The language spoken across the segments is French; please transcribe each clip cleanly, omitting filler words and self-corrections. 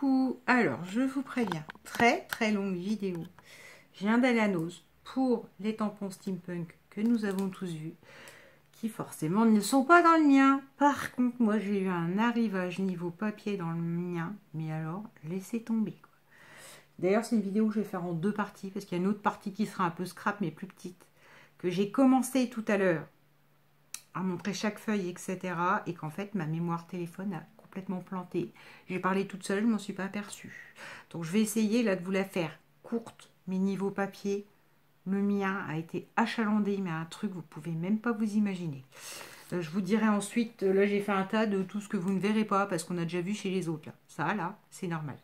Coucou, alors je vous préviens, très longue vidéo. Je viens d'aller à Noz pour les tampons steampunk que nous avons tous vus, qui forcément ne sont pas dans le mien. Par contre, moi j'ai eu un arrivage niveau papier dans le mien, mais alors laissez tomber. D'ailleurs, c'est une vidéo que je vais faire en deux parties, parce qu'il y a une autre partie qui sera un peu scrap, mais plus petite, que j'ai commencé tout à l'heure à montrer chaque feuille, etc. Et qu'en fait, ma mémoire téléphone a complètement planté. J'ai parlé toute seule, je m'en suis pas aperçue. Donc, je vais essayer là de vous la faire courte, mais niveau papier, le mien a été achalandé, mais un truc, vous pouvez même pas vous imaginer. Je vous dirai ensuite, là j'ai fait un tas de tout ce que vous ne verrez pas, parce qu'on a déjà vu chez les autres. Là. Ça, là, c'est normal.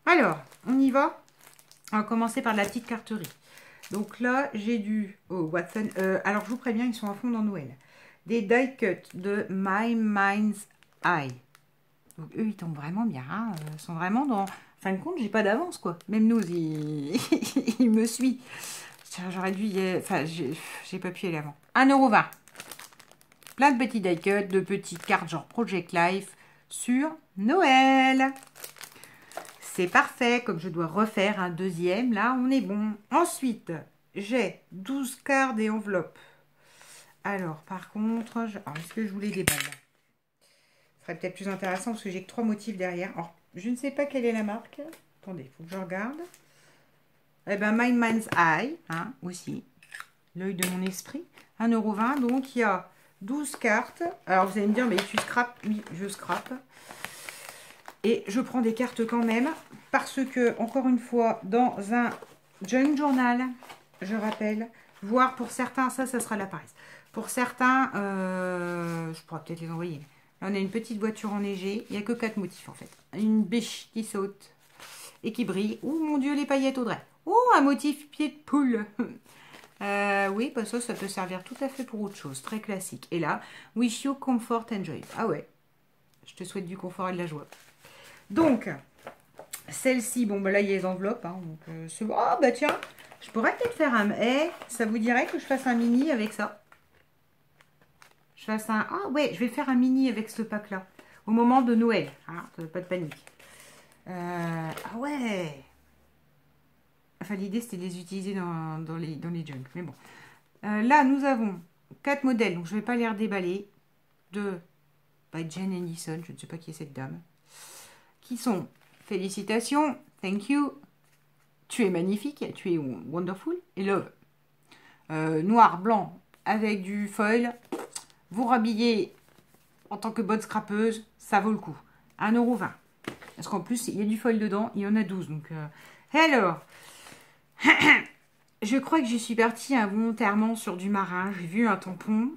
Alors, on y va. On va commencer par la petite carterie. Donc là, j'ai du Watson. Alors, je vous préviens, ils sont à fond dans Noël. Des die cuts de My Mind's Eye. Donc, eux, ils tombent vraiment bien. Hein. Ils sont vraiment dans... En fin de compte, j'ai pas d'avance, quoi. Même nous, il me suit. J'aurais dû... Enfin, j'ai pas pu aller avant. 1,20 €. Plein de petits die cuts, de petites cartes genre Project Life sur Noël. C'est parfait, comme je dois refaire un deuxième, là, on est bon. Ensuite, j'ai 12 cartes et enveloppes. Alors, par contre, est-ce que je voulais des balles? Ce serait peut-être plus intéressant parce que j'ai que 3 motifs derrière. Alors, je ne sais pas quelle est la marque. Attendez, il faut que je regarde. Eh bien, My Mind's Eye, hein, aussi. L'œil de mon esprit. 1,20 €. Donc, il y a 12 cartes. Alors, vous allez me dire, mais tu scrapes? Oui, je scrape. Et je prends des cartes quand même. Parce que, encore une fois, dans un junk journal, je rappelle, voire pour certains, ça sera la paresse. Pour certains, je pourrais peut-être les envoyer. Là, on a une petite voiture enneigée. Il n'y a que 4 motifs en fait. Une biche qui saute et qui brille. Oh mon Dieu, les paillettes Audrey. Oh, un motif pied de poule. Oui, bah ça peut servir tout à fait pour autre chose. Très classique. Et là, wish you comfort and joy. Ah ouais, je te souhaite du confort et de la joie. Donc, celle-ci, bon, bah là, il y a les enveloppes. Hein, donc, oh, bah tiens, je pourrais peut-être faire un... ça vous dirait que je fasse un mini avec ça? Je fasse un... Ah ouais, je vais faire un mini avec ce pack-là. Au moment de Noël. Hein, pas de panique. Ah ouais. Enfin, l'idée, c'était de les utiliser dans les junks. Mais bon. Là, nous avons 4 modèles. Donc, je ne vais pas les redéballer. De Jen Aniston. Je ne sais pas qui est cette dame. Qui sont... Félicitations. Thank you. Tu es magnifique. Tu es wonderful. Et love. Noir, blanc, avec du foil. Vous rhabillez en tant que bonne scrapeuse, ça vaut le coup. 1,20 €. Parce qu'en plus, il y a du foil dedans, il y en a 12. Donc, alors, je crois que je suis partie involontairement sur du marin. J'ai vu un tampon.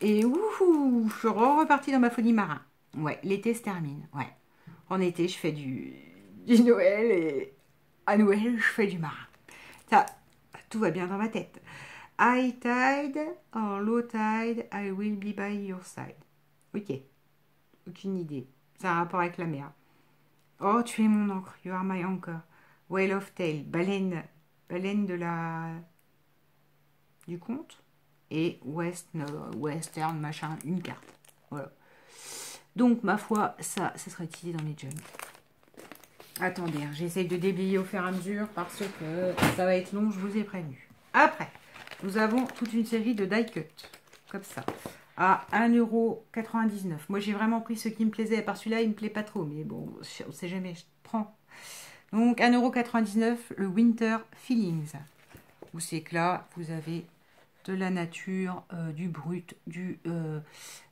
Et ouh, je suis repartie dans ma folie marin. Ouais, l'été se termine. Ouais. En été, je fais du Noël et à Noël, je fais du marin. Ça, tout va bien dans ma tête. High tide or low tide, I will be by your side. Ok. Aucune idée. Ça a un rapport avec la mer. Oh, tu es mon encre. You are my anchor. Whale of tail. Baleine. Baleine de la... du conte. Et western, machin, une carte. Voilà. Donc, ma foi, ça sera utilisé dans les junks. Attendez, hein, j'essaye de déblayer au fur et à mesure parce que ça va être long, je vous ai prévenu. Après, nous avons toute une série de die cuts, comme ça, à 1,99 €. Moi, j'ai vraiment pris ce qui me plaisait. À part celui-là, il ne me plaît pas trop, mais bon, on ne sait jamais, je prends. Donc, 1,99 €, le Winter Feelings. Où c'est que là, vous avez de la nature, du brut, du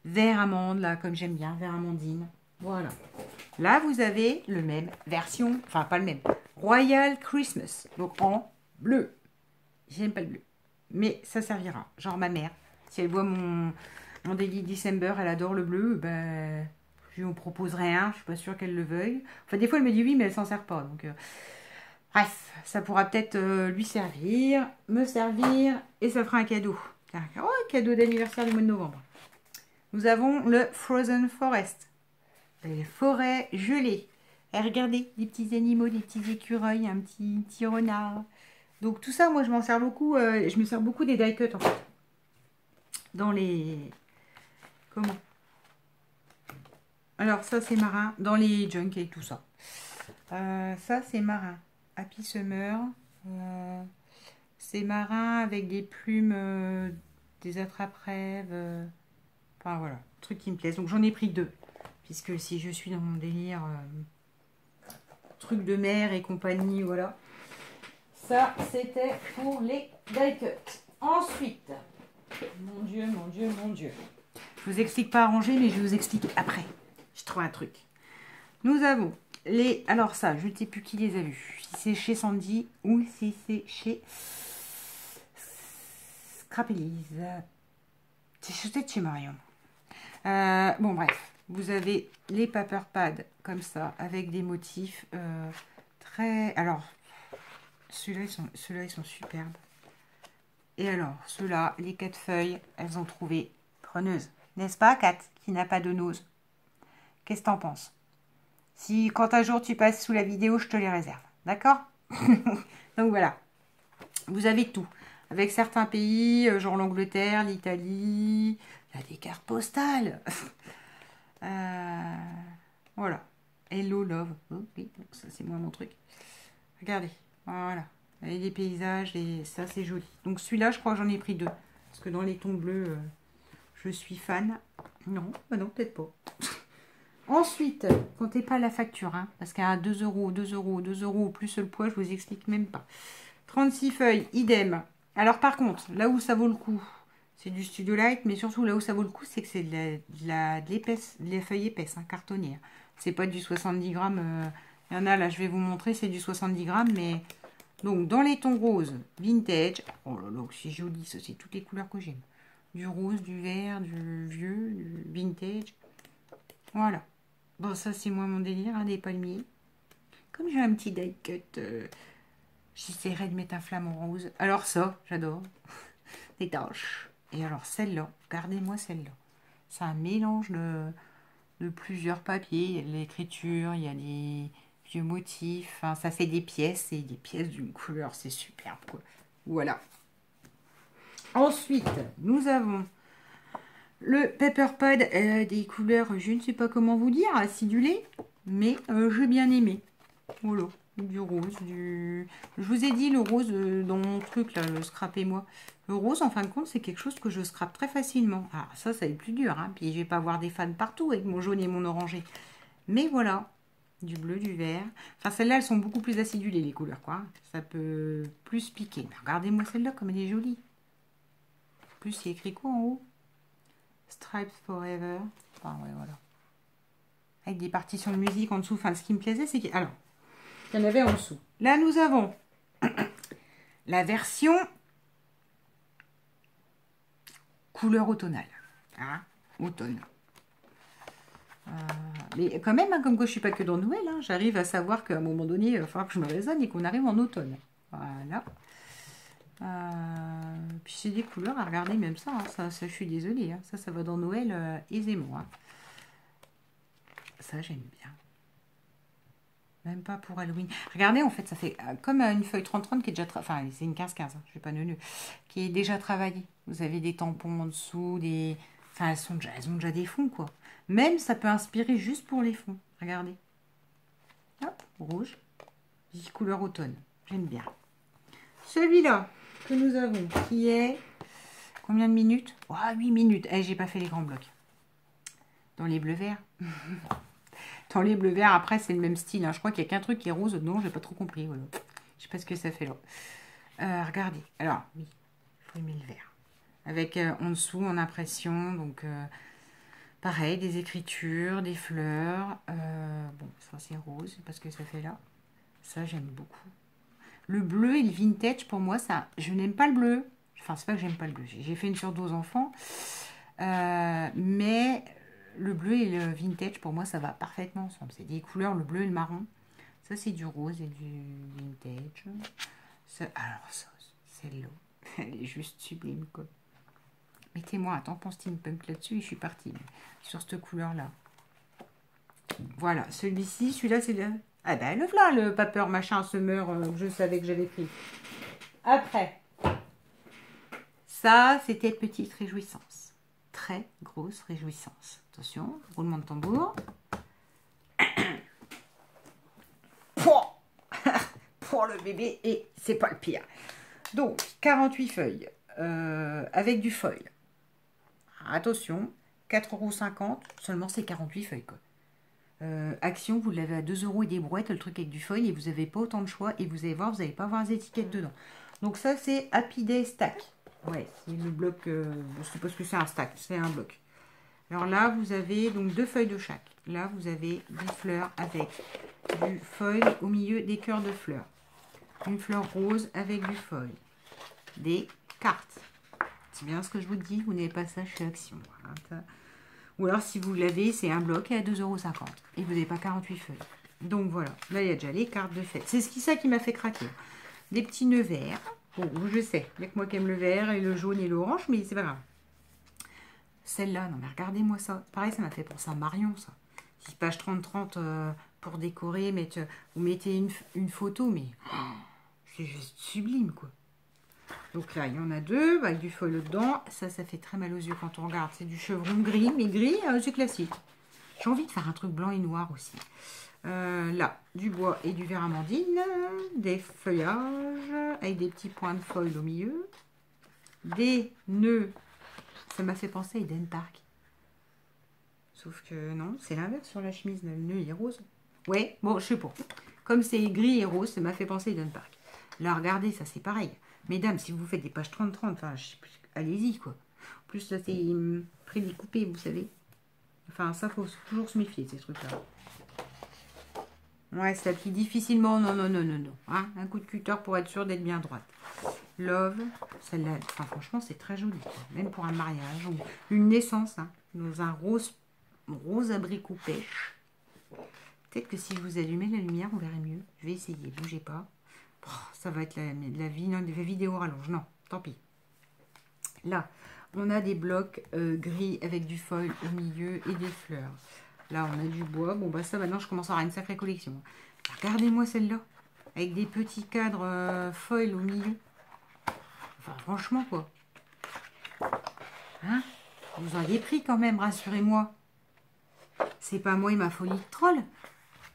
vert amande, là, comme j'aime bien, vert amandine. Voilà. Là, vous avez le même version, enfin, pas le même, Royal Christmas, donc en bleu. J'aime pas le bleu. Mais ça servira. Genre ma mère. Si elle voit mon Daily December, elle adore le bleu, ben, je lui en proposerai un. Je suis pas sûre qu'elle le veuille. Enfin, des fois, elle me dit oui, mais elle s'en sert pas. Donc, bref, ça pourra peut-être lui servir, me servir, et ça fera un cadeau. Oh, un cadeau d'anniversaire du mois de novembre. Nous avons le Frozen Forest. Les forêts gelées. Et regardez, des petits animaux, des petits écureuils, un petit renard. Donc tout ça, moi je m'en sers beaucoup, je me sers beaucoup des die cuts en fait. Dans les... Comment? Alors ça c'est marin dans les junk et tout ça. Ça c'est marin. Happy Summer. C'est marin avec des plumes, des attrape-rêves. Enfin voilà, truc qui me plaise. Donc j'en ai pris 2. Puisque si je suis dans mon délire truc de mer et compagnie, voilà. Ça c'était pour les die cut. Ensuite, mon Dieu, mon Dieu, mon Dieu. Je vous explique pas à ranger, mais je vais vous explique après. Je trouve un truc. Nous avons les... Alors ça, je ne sais plus qui les a vus. Si c'est chez Sandy ou si c'est chez Scrapelise. C'est peut-être chez Marion. Bon, bref. Vous avez les paper pads comme ça, avec des motifs très... Alors, ceux-là, ils sont superbes. Et alors, ceux-là, les 4 feuilles, elles ont trouvé preneuse. N'est-ce pas, Kat, qui n'a pas de nose? Qu'est-ce que t'en penses? Si, quand un jour tu passes sous la vidéo, je te les réserve. D'accord? Donc voilà. Vous avez tout. Avec certains pays, genre l'Angleterre, l'Italie. Il y a des cartes postales. Voilà. Hello, love. Oh, oui, ça, c'est moi mon truc. Regardez. Voilà. Et des paysages, et ça, c'est joli. Donc celui-là, je crois que j'en ai pris 2. Parce que dans les tons bleus, je suis fan. Non, bah non, peut-être pas. Ensuite, comptez pas la facture, hein, parce qu'à 2 euros, 2 euros, 2 euros, plus le poids, je vous explique même pas. 36 feuilles, idem. Alors par contre, là où ça vaut le coup, c'est du Studio Light, mais surtout là où ça vaut le coup, c'est que c'est de l'épaisse, les feuilles épaisses, hein, cartonnées. C'est pas du 70 grammes. Il y en a, là, je vais vous montrer, c'est du 70 grammes, mais... Donc, dans les tons roses, vintage. Oh là là, c'est joli, ça, c'est toutes les couleurs que j'aime. Du rose, du vert, du vieux, du vintage. Voilà. Bon, ça, c'est moi mon délire, hein, des palmiers. Comme j'ai un petit die cut, j'essaierai de mettre un flamant rose. Alors ça, j'adore. Des taches. Et alors, celle-là, regardez-moi celle-là. C'est un mélange de plusieurs papiers. Il y a de l'écriture, il y a des vieux motifs. Enfin, ça fait des pièces et des pièces d'une couleur. C'est superbe, quoi. Voilà. Ensuite, nous avons le Paper Pad, des couleurs, je ne sais pas comment vous dire, acidulées, mais j'ai bien aimé. Voilà, du rose, du... Je vous ai dit le rose dans mon truc, là, le scrapez-moi. Le rose, en fin de compte, c'est quelque chose que je scrape très facilement. Alors ça va être plus dur, hein. Puis je vais pas avoir des fans partout avec mon jaune et mon orangé. Mais voilà, du bleu, du vert. Enfin, celles-là, elles sont beaucoup plus acidulées, les couleurs, quoi. Ça peut plus piquer. Mais regardez-moi celle-là, comme elle est jolie. En plus, il y a écrit quoi en haut? Stripes Forever. Enfin, ouais, voilà. Avec des partitions de musique en dessous. Enfin, ce qui me plaisait, c'est qu'il... Alors, il y en avait en dessous. Là, nous avons la version couleur automnale. Hein, automne. Mais quand même, hein, comme quoi je ne suis pas que dans Noël, hein, j'arrive à savoir qu'à un moment donné, il va falloir que je me raisonne et qu'on arrive en automne. Voilà. Puis c'est des couleurs à regarder, même ça, hein, ça je suis désolée. Hein, ça va dans Noël aisément. Hein. Ça, j'aime bien. Même pas pour Halloween. Regardez, en fait, ça fait comme une feuille 30-30 qui est déjà... Enfin, c'est une 15-15, hein, je vais pas neuneu. Qui est déjà travaillée. Vous avez des tampons en dessous, des... Enfin, elles ont déjà des fonds, quoi. Même, ça peut inspirer juste pour les fonds. Regardez. Hop, rouge. Couleur automne. J'aime bien. Celui-là que nous avons, qui est... Combien de minutes? 8 minutes. Eh, j'ai pas fait les grands blocs. Dans les bleus verts. Dans les bleus verts, après, c'est le même style. Hein. Je crois qu'il n'y a qu'un truc qui est rose. Non, j'ai pas trop compris. Voilà. Je sais pas ce que ça fait là. Regardez. Alors, oui, il faut aimer le vert. Avec en dessous, en impression. Donc, pareil, des écritures, des fleurs. Bon, ça, c'est rose. C'est pas ce que ça fait là. Ça, j'aime beaucoup. Le bleu et le vintage, pour moi, ça... Je n'aime pas le bleu. Enfin, c'est pas que j'aime pas le bleu. J'ai fait une surdose enfant. Mais... Le bleu et le vintage, pour moi, ça va parfaitement ensemble. C'est des couleurs, le bleu et le marron. Ça, c'est du rose et du vintage. Ça, alors, ça, celle-là, elle est juste sublime, quoi. Mettez-moi un tampon steampunk là-dessus et je suis partie sur cette couleur-là. Voilà, celui-ci, celui-là, c'est le... Ah ben, le voilà, le paper machin summer que je savais que j'avais pris. Après, ça, c'était petite réjouissance. Très grosse réjouissance. Attention, roulement de tambour. pour le bébé et c'est pas le pire. Donc, 48 feuilles avec du foil. Attention, 4,50 €, seulement c'est 48 feuilles, quoi. Action, vous l'avez à 2 € et des brouettes, le truc avec du foil, et vous n'avez pas autant de choix, et vous allez voir, vous n'allez pas avoir les étiquettes dedans. Donc ça, c'est Happy Day Stack. Ouais, c'est le bloc, je suppose que c'est un stack, c'est un bloc. Alors là, vous avez donc 2 feuilles de chaque. Là, vous avez des fleurs avec du foil au milieu des cœurs de fleurs. Une fleur rose avec du foil. Des cartes. C'est bien ce que je vous dis, vous n'avez pas ça chez Action. Voilà. Ou alors, si vous l'avez, c'est un bloc à 2,50 € et vous n'avez pas 48 feuilles. Donc voilà, là, il y a déjà les cartes de fête. C'est ça qui m'a fait craquer. Des petits nœuds verts. Bon, je sais, il n'y a que moi qui aime le vert et le jaune et l'orange, mais c'est pas grave. Celle-là, non mais regardez-moi ça. Pareil, ça m'a fait penser à Marion, ça. Si page 30-30 pour décorer, vous mettez une photo, mais c'est juste sublime, quoi. Donc là, il y en a 2 avec du foil dedans. Ça fait très mal aux yeux quand on regarde. C'est du chevron gris, mais gris, c'est classique. J'ai envie de faire un truc blanc et noir aussi. Là, du bois et du verre amandine. Des feuillages avec des petits points de foil au milieu. Des nœuds. Ça m'a fait penser à Eden Park. Sauf que non, c'est l'inverse sur la chemise. Le nœud est rose. Ouais, bon, je sais pas. Comme c'est gris et rose, ça m'a fait penser à Eden Park. Là, regardez, ça c'est pareil. Mesdames, si vous faites des pages 30-30, enfin, allez-y, quoi. En plus, là, c'est prédécoupé, vous savez. Enfin, ça, faut toujours se méfier, ces trucs-là. Ouais, ça plie difficilement. Non, non, non, non, non. Hein, un coup de cutter pour être sûr d'être bien droite. Love, celle-là, enfin, franchement, c'est très joli, quoi. Même pour un mariage ou une naissance, hein, dans un rose abricot pêche. Peut-être que si vous allumez la lumière, on verrait mieux. Je vais essayer, bougez pas. Oh, ça va être la vidéo rallonge. Non, tant pis. Là, on a des blocs gris avec du foil au milieu et des fleurs. Là, on a du bois. Bon, bah ça, maintenant, je commence à avoir une sacrée collection. Regardez-moi celle-là. Avec des petits cadres foil au milieu. Enfin, franchement, quoi. Hein? Vous en avez pris quand même, rassurez-moi. C'est pas moi et ma folie de troll.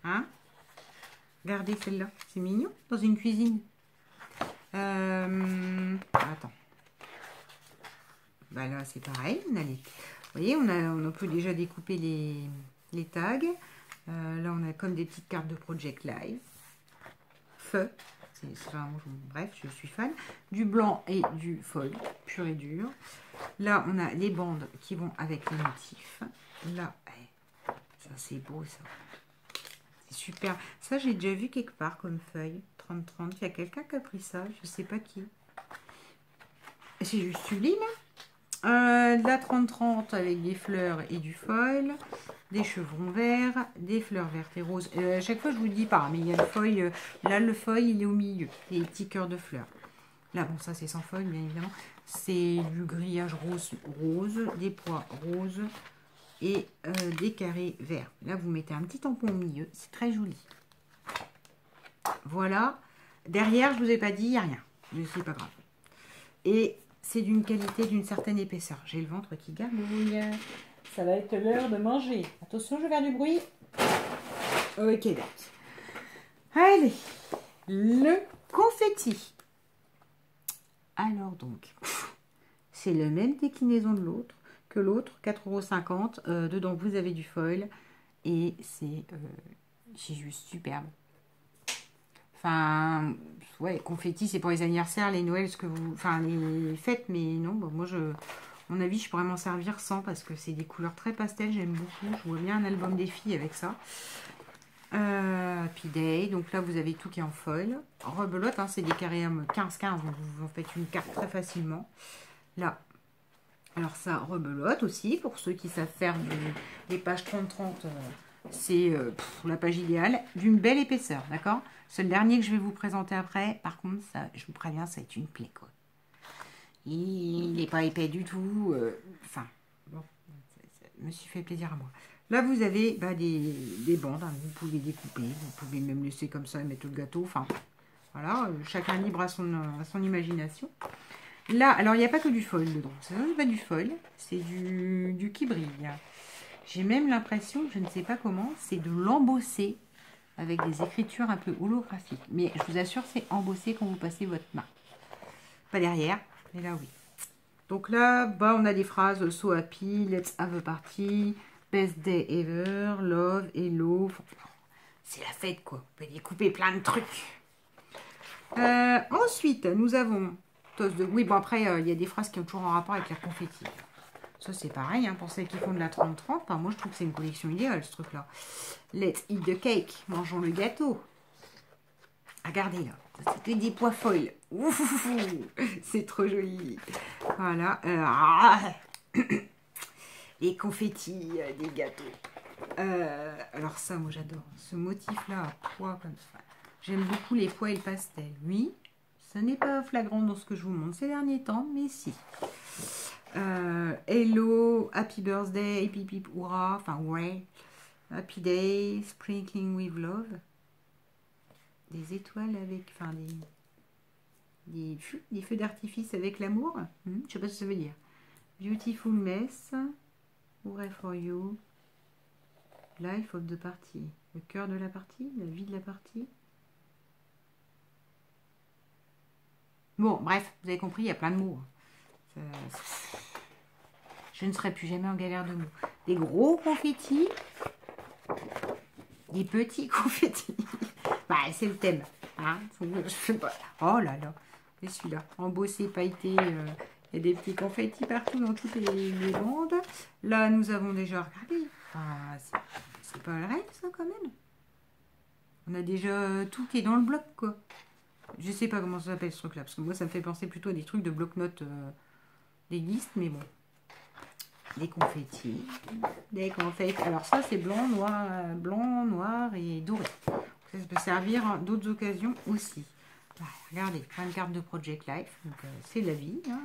Hein? Regardez celle-là, c'est mignon, dans une cuisine. Attends. Bah là, c'est pareil. On a les... Vous voyez, on peut déjà découper les tags. Là, on a comme des petites cartes de Project Live. Feu. Bref, je suis fan. Du blanc et du foil, pur et dur. Là, on a les bandes qui vont avec les motifs. Là, ça c'est beau, ça. C'est super. Ça, j'ai déjà vu quelque part comme feuille. 30-30. Il y a quelqu'un qui a pris ça. Je sais pas qui. C'est juste sublime. La 30-30 avec des fleurs et du foil. Des chevrons verts. Des fleurs vertes et roses. À chaque fois, je vous dis pas. Mais il y a le foil. Là, le foil, il est au milieu. Les petits cœurs de fleurs. Là, bon, ça, c'est sans foil, bien évidemment. C'est du grillage rose. Des pois roses. Et des carrés verts. Là, vous mettez un petit tampon au milieu. C'est très joli. Voilà. Derrière, je ne vous ai pas dit, il n'y a rien. Mais c'est pas grave. Et c'est d'une qualité, d'une certaine épaisseur. J'ai le ventre qui gargouille. Ça va être l'heure de manger. Attention, je vais faire du bruit. Ok, donc. Allez. Le confetti. Alors donc, c'est la même déclinaison de l'autre. Que l'autre, 4,50 €. Dedans, vous avez du foil. Et c'est juste superbe. Enfin, ouais, confetti, c'est pour les anniversaires, les Noëls, enfin, les fêtes. Mais non, bon, moi, à mon avis, je pourrais m'en servir sans parce que c'est des couleurs très pastel. J'aime beaucoup. Je vois bien un album des filles avec ça. Happy Day. Donc là, vous avez tout qui est en foil. Rebelote, hein, c'est des carrés 15-15. Donc vous en faites une carte très facilement. Là. Alors ça rebelote aussi, pour ceux qui savent faire des pages 30-30, c'est la page idéale, d'une belle épaisseur, d'accord? C'est le dernier que je vais vous présenter après, par contre, ça, je vous préviens, ça va être une plaie, quoi. Il n'est pas épais du tout, enfin, bon, ça me suis fait plaisir à moi. Là, vous avez des bandes, hein, vous pouvez découper, vous pouvez même laisser comme ça et mettre le gâteau, enfin, voilà, chacun libre à son imagination. Là, alors il n'y a pas que du foil dedans. C'est pas du foil, c'est du qui brille. J'ai même l'impression, je ne sais pas comment, c'est de l'embosser avec des écritures un peu holographiques. Mais je vous assure, c'est embossé quand vous passez votre main. Pas derrière, mais là, oui. Donc là, bah, on a des phrases so happy, let's have a party, best day ever, love, hello. C'est la fête, quoi. On peut découper plein de trucs. Ensuite, nous avons toast de... Oui, bon, après, il y a des phrases qui ont toujours un rapport avec la confetti. Ça, c'est pareil, hein, pour celles qui font de la 30-30. Enfin, moi, je trouve que c'est une collection idéale, ce truc-là. Let's eat the cake. Mangeons le gâteau. Regardez, là. C'est que des pois foils. C'est trop joli. Voilà. Les confettis des gâteaux. Alors ça, moi, j'adore. Ce motif-là, à pois comme ça. J'aime beaucoup les pois et le pastel. Oui, ça n'est pas flagrant dans ce que je vous montre ces derniers temps, mais si. Hello, happy birthday, hip hip hurrah, enfin ouais. Happy day, sprinkling with love. Des étoiles avec, enfin des feux d'artifice avec l'amour. Je sais pas ce que ça veut dire. Beautiful mess, hooray for you. Life of the party. Le cœur de la partie, la vie de la partie. Bon, bref, vous avez compris, il y a plein de mots. Je ne serai plus jamais en galère de mots. Des gros confettis. Des petits confettis. Bah, c'est le thème. Hein, je sais pas. Oh là là. C'est celui-là. Embossé, pailleté. Il y a des petits confettis partout dans toutes les bandes. Là, nous avons déjà regardé. Enfin, c'est pas le rêve, ça, quand même. On a déjà tout qui est dans le bloc, quoi. Je sais pas comment ça s'appelle, ce truc-là. Parce que moi, ça me fait penser plutôt à des trucs de bloc-notes des listes. Mais bon. Des confettis. Des confettis. Alors ça, c'est blanc, noir et doré. Ça peut servir à d'autres occasions aussi. Voilà, regardez, plein de cartes de Project Life. C'est la vie. Hein.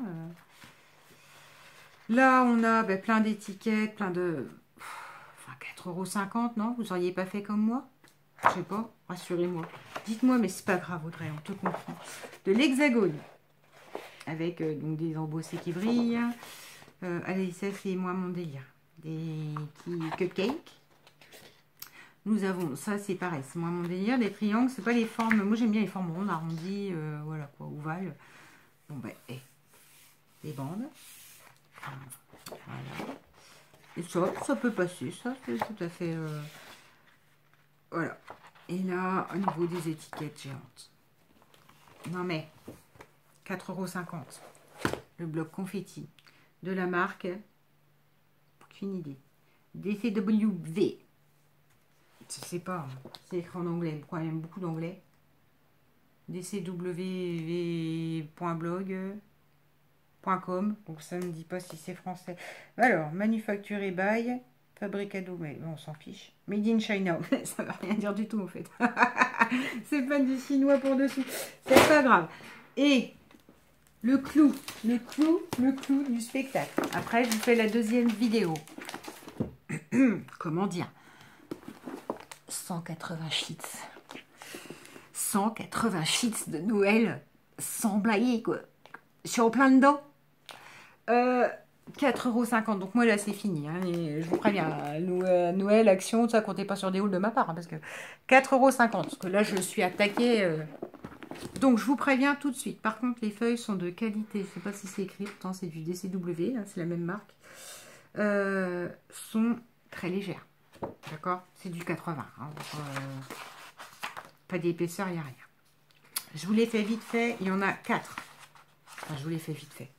Là, on a plein d'étiquettes, plein de... Enfin, 4,50 €, non? Vous n'auriez pas fait comme moi? Je sais pas, rassurez-moi. Dites-moi, mais c'est pas grave, Audrey, on te comprend. De l'hexagone. Avec donc des embossés qui brillent. Allez, ça, c'est moi mon délire. Des petits cupcakes. Nous avons, ça c'est pareil, c'est moi mon délire, des triangles, c'est pas les formes, moi j'aime bien les formes rondes, arrondies, voilà quoi, ovales. Bon ben, des bandes. Voilà. Et ça peut passer, ça c'est tout à fait... voilà. Et là, au niveau des étiquettes géantes. Non mais, 4,50 €. Le bloc confetti de la marque, aucune idée. DCWV. Je sais pas, c'est écrit en anglais. Pourquoi il y a beaucoup d'anglais? dcwv.blog.com. Donc ça ne me dit pas si c'est français. Alors, manufacturé by, fabricado, mais on s'en fiche. Made in China. Ça ne veut rien dire du tout en fait. C'est pas du chinois pour dessous. C'est pas grave. Et le clou du spectacle. Après, je vous fais la deuxième vidéo. Comment dire? 180 sheets. 180 sheets de Noël sans blaguer, quoi. Je suis en plein dedans. 4,50 €. Donc moi, là, c'est fini. Hein, et je vous préviens, Noël, action, ça, comptez pas sur des hauls de ma part. Hein, parce que 4,50 €. Parce que là, je suis attaquée. Donc, je vous préviens tout de suite. Par contre, les feuilles sont de qualité. Je ne sais pas si c'est écrit. Pourtant, c'est du DCW. Hein, c'est la même marque. Sont très légères. D'accord? C'est du 80. Hein, donc, pas d'épaisseur, il n'y a rien. Je vous l'ai fait vite fait. Il y en a 4. Enfin, je vous l'ai fait vite fait.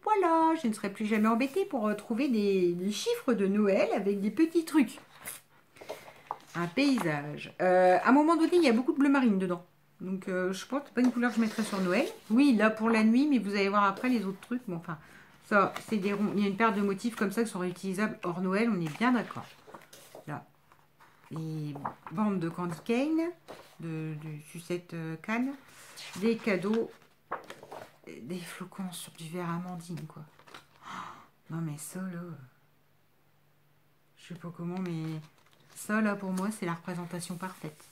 Voilà, je ne serai plus jamais embêtée pour trouver des chiffres de Noël avec des petits trucs. Un paysage. À un moment donné, il y a beaucoup de bleu marine dedans. Donc, je pense que c'est pas une couleur que je mettrais sur Noël. Oui, là pour la nuit, mais vous allez voir après les autres trucs. Bon, enfin, ça, c'est des ronds. Il y a une paire de motifs comme ça qui sont réutilisables hors Noël. On est bien d'accord. Là. Les bandes de candy cane, de sucette canne, des cadeaux, des flocons sur du verre amandine, quoi. Non, mais ça, là, je sais pas comment, mais ça, là, pour moi, c'est la représentation parfaite.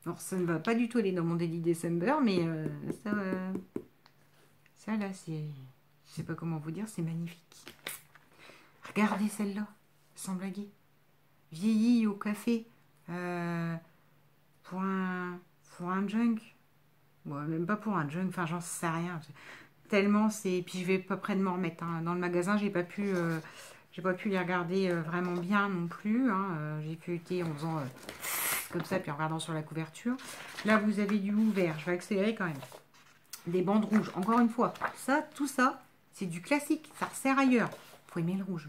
Alors, ça ne va pas du tout aller dans mon Daily December, mais ça, là, c'est... Je sais pas comment vous dire, c'est magnifique. Regardez celle-là, sans blaguer. Vieillie au café Pour un junk. Bon, même pas pour un junk, enfin j'en sais rien. Tellement c'est... Puis je vais pas près de m'en remettre. Hein. Dans le magasin, j'ai pas pu les regarder vraiment bien non plus. Hein. J'ai feuilleté en faisant comme ça, puis en regardant sur la couverture. Là, vous avez du ouvert. Je vais accélérer quand même. Des bandes rouges. Encore une fois, ça, tout ça, c'est du classique. Ça sert ailleurs. Faut aimer le rouge.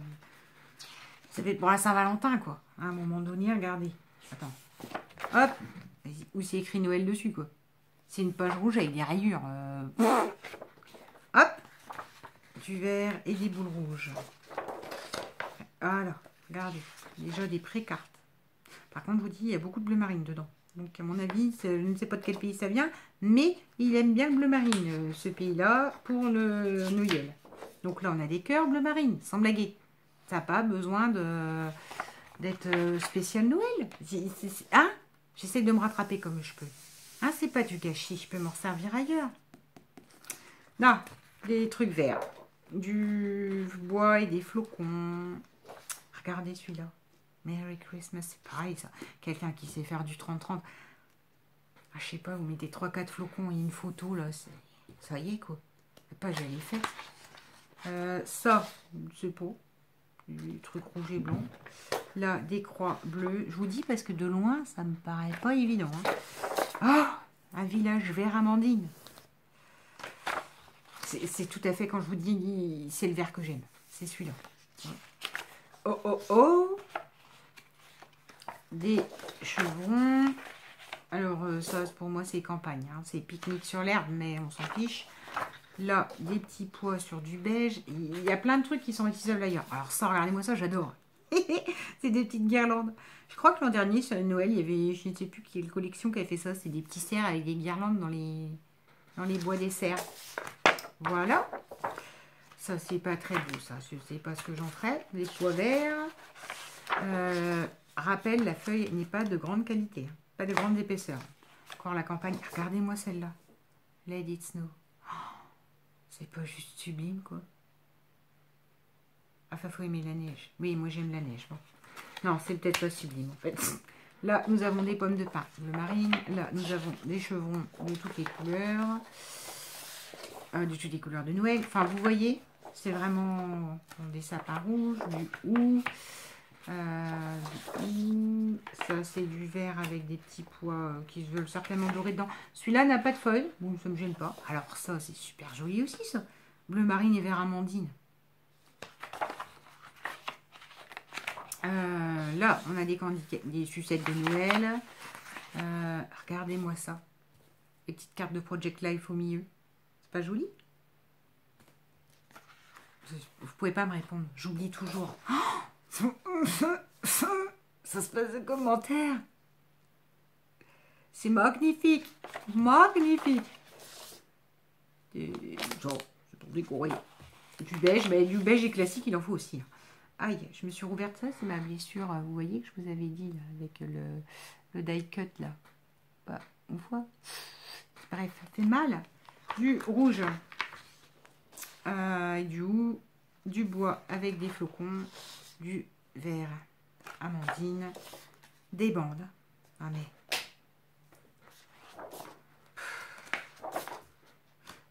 Ça fait pour la Saint-Valentin, quoi. À un moment donné, regardez. Attends. Hop. Où c'est écrit Noël dessus, quoi. C'est une page rouge avec des rayures. Hop. Du vert et des boules rouges. Voilà. Regardez. Déjà des pré-cartes. Par contre, je vous dis, il y a beaucoup de bleu marine dedans. Donc, à mon avis, je ne sais pas de quel pays ça vient, mais il aime bien le bleu marine, ce pays-là, pour le Noël. Donc là, on a des cœurs bleu marine, sans blaguer. Ça n'a pas besoin d'être spécial Noël. Hein? J'essaie de me rattraper comme je peux. Hein, c'est pas du gâchis, je peux m'en servir ailleurs. Là, des trucs verts. Du bois et des flocons. Regardez celui-là. Merry Christmas, c'est pareil ça. Quelqu'un qui sait faire du 30-30. Ah, je sais pas, vous mettez 3-4 flocons et une photo là, ça y est quoi. La page elle est faite. Ça, c'est pas. Du truc rouge et blanc. Là, des croix bleues. Je vous dis parce que de loin, ça me paraît pas évident. Ah, un village vert Amandine. C'est tout à fait quand je vous dis, c'est le vert que j'aime. C'est celui-là. Oh oh oh. Des chevrons. Alors ça pour moi c'est campagne, hein. C'est pique-nique sur l'herbe mais on s'en fiche. Là des petits pois sur du beige. Il y a plein de trucs qui sont utilisables ailleurs. Alors ça, regardez-moi ça, j'adore. C'est des petites guirlandes. Je crois que l'an dernier sur Noël il y avait, je ne sais plus quelle collection qui a fait ça. C'est des petits cerfs avec des guirlandes dans les bois des cerfs. Voilà. Ça c'est pas très beau ça. Je sais pas ce que j'en ferai. Des pois verts. Rappel, la feuille n'est pas de grande qualité, hein, pas de grande épaisseur. Encore la campagne. Regardez-moi celle-là. Let it snow. Oh, c'est pas juste sublime, quoi. Enfin, faut aimer la neige. Oui, moi j'aime la neige. Bon. Non, c'est peut-être pas sublime, en fait. Là, nous avons des pommes de pin bleu marine. Là, nous avons des chevrons de toutes les couleurs. De toutes les couleurs de Noël. Enfin, vous voyez, c'est vraiment des sapins rouges, du hou. Ça c'est du vert avec des petits pois qui se veulent certainement dorer dedans. Celui-là n'a pas de feuilles, bon ça me gêne pas. Alors ça c'est super joli aussi ça. Bleu marine et vert amandine. Là on a des sucettes de Noël. Regardez-moi ça. Les petites cartes de Project Life au milieu. C'est pas joli? Vous pouvez pas me répondre, j'oublie toujours. Oh, ça se passe de commentaires. C'est magnifique. Magnifique. Genre, c'est pour décorer. Du beige, mais du beige et classique, il en faut aussi. Aïe, je me suis rouverte ça, c'est ma blessure. Vous voyez que je vous avais dit, là, avec le die cut, là. Bah, on voit. Bref, ça fait mal. Du rouge. Du bois avec des flocons. Du vert amandine, des bandes. Ah mais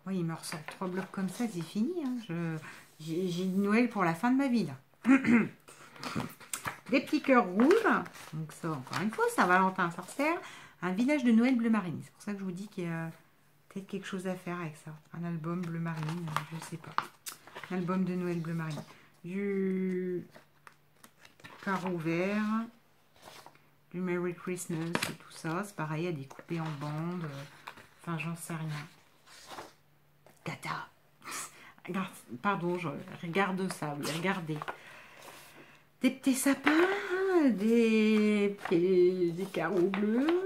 oui, il me ressort 3 blocs comme ça, c'est fini. Hein. J'ai Noël pour la fin de ma vie là. Des petits cœurs rouges. Donc ça, encore une fois, Saint-Valentin, ça sert. Un village de Noël bleu marine. C'est pour ça que je vous dis qu'il y a peut-être quelque chose à faire avec ça. Un album bleu marine, je sais pas. Un album de Noël bleu marine. Du carreau vert, du Merry Christmas et tout ça. C'est pareil, à découper en bandes. Enfin, j'en sais rien. Tata. Pardon, je regarde ça, oui, regardez. Des petits sapins, des carreaux bleus.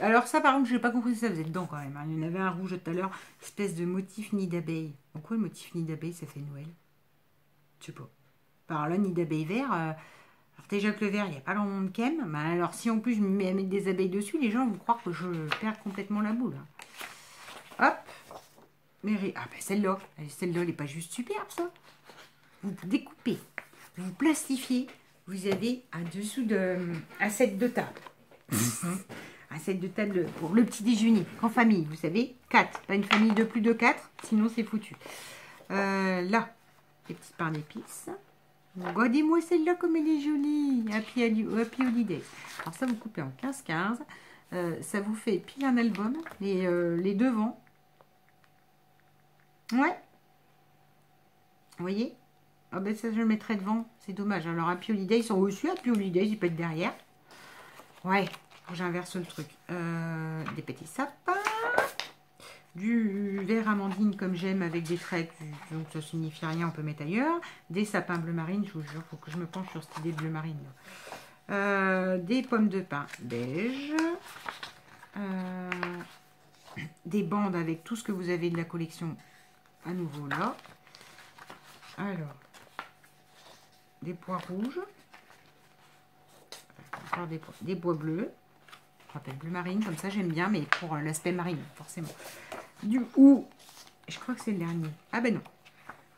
Alors ça, par contre, je n'ai pas compris si ça faisait dedans quand même. Hein. Il y en avait un rouge tout à l'heure, espèce de motif nid d'abeille. Pourquoi le motif nid d'abeille, ça fait Noël? Je sais pas. Par là, nid d'abeille vert. Alors déjà que le vert, il n'y a pas grand monde qui aime. Mais alors si en plus je me mets à mettre des abeilles dessus, les gens vont croire que je perds complètement la boule. Hop. Mais, ah ben celle-là, elle n'est pas juste superbe ça. Vous découpez, vous plastifiez, vous avez un dessous de un set de table. Un set de table pour le petit déjeuner, en famille, vous savez, 4. Pas une famille de plus de 4, sinon c'est foutu. Là, les petits pains d'épices. Regardez-moi celle-là comme elle est jolie. Happy Holidays. Alors ça, vous coupez en 15-15. Ça vous fait pile un album, les devants. Ouais. Vous voyez? Ah ben ça, je le mettrai devant. C'est dommage. Alors, Happy Holidays, ils sont au-dessus. Happy Holidays, ils peuvent être derrière. Ouais. J'inverse le truc. Des petits sapins. Du vert amandine comme j'aime avec des traits. Donc, ça signifie rien. On peut mettre ailleurs. Des sapins bleu marine. Je vous jure, il faut que je me penche sur cette idée bleu marine. Des pommes de pin beige. Des bandes avec tout ce que vous avez de la collection à nouveau là. Alors, des pois rouges, encore des bois bleus, je rappelle bleu marine, comme ça j'aime bien, mais pour l'aspect marine, forcément. Je crois que c'est le dernier. Ah ben non.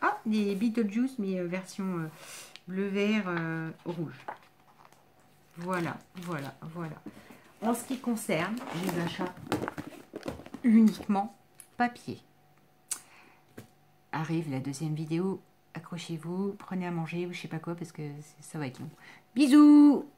Ah, des Beetlejuice, mais version bleu-vert rouge. Voilà, voilà, voilà. En ce qui concerne les achats uniquement papier. Arrive la deuxième vidéo. Accrochez-vous, prenez à manger ou je sais pas quoi parce que ça va être long. Bisous!